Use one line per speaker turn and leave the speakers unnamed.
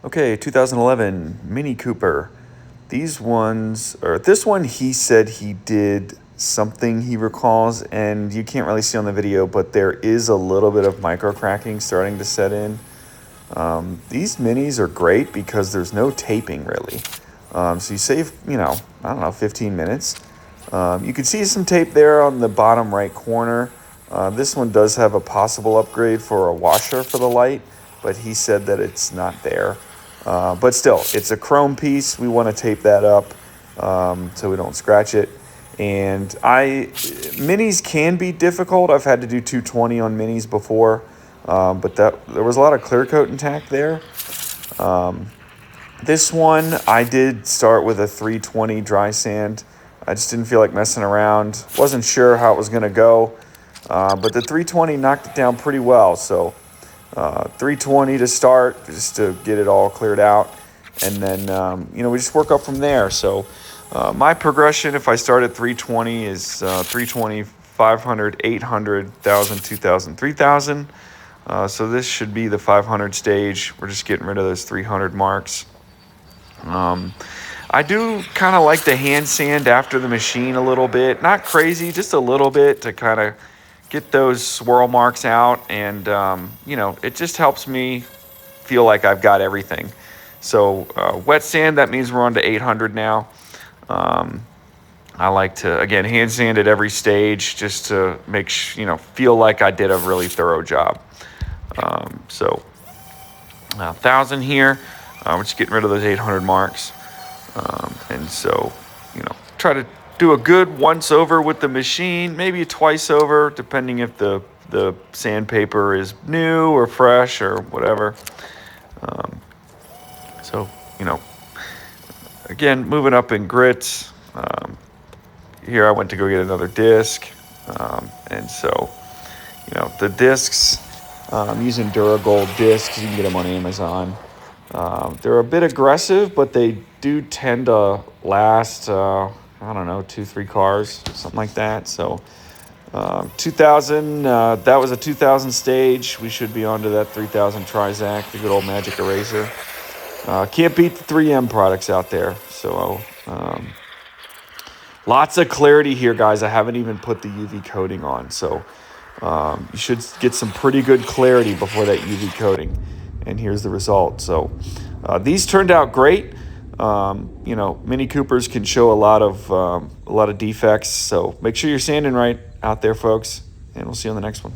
Okay, 2011 Mini Cooper. These ones, or this one, he said he did something he recalls, and you can't really see on the video, but there is a little bit of micro cracking starting to set in. These minis are great because there's no taping really. So you save, I don't know, 15 minutes. You can see some tape there on the bottom right corner. This one does have a possible upgrade for a washer for the light, but he said that it's not there. But still, it's a chrome piece. We want to tape that up so we don't scratch it. And minis can be difficult. I've had to do 220 on minis before, but there was a lot of clear coat intact there. This one, I did start with a 320 dry sand. I just didn't feel like messing around. Wasn't sure how it was going to go, but the 320 knocked it down pretty well. So 320 to start, just to get it all cleared out. And then, we just work up from there. So my progression, if I start at 320, is 320, 500, 800, 1,000, 2,000, 3,000. So this should be the 500 stage. We're just getting rid of those 300 marks. I do kind of like the hand sand after the machine a little bit. Not crazy, just a little bit to kind of get those swirl marks out. And, it just helps me feel like I've got everything. So wet sand, that means we're on to 800 now. I like to, again, hand sand at every stage just to make feel like I did a really thorough job. So 1,000 here. We're just getting rid of those 800 marks. And so, try to do a good once over with the machine, maybe a twice over, depending if the sandpaper is new or fresh or whatever. So, again, moving up in grits. Here I went to go get another disc. And so, the discs, I'm using Duragold discs. You can get them on Amazon. They're a bit aggressive, but they do tend to last, 2-3 cars, something like that. So 2,000, that was a 2,000 stage. We should be onto that 3,000 Trizac, the good old magic eraser. Can't beat the 3M products out there. So lots of clarity here, guys. I haven't even put the UV coating on. So you should get some pretty good clarity before that UV coating. And here's the result. So these turned out great. Mini Coopers can show a lot of defects. So make sure you're sanding right out there, folks. And we'll see you on the next one.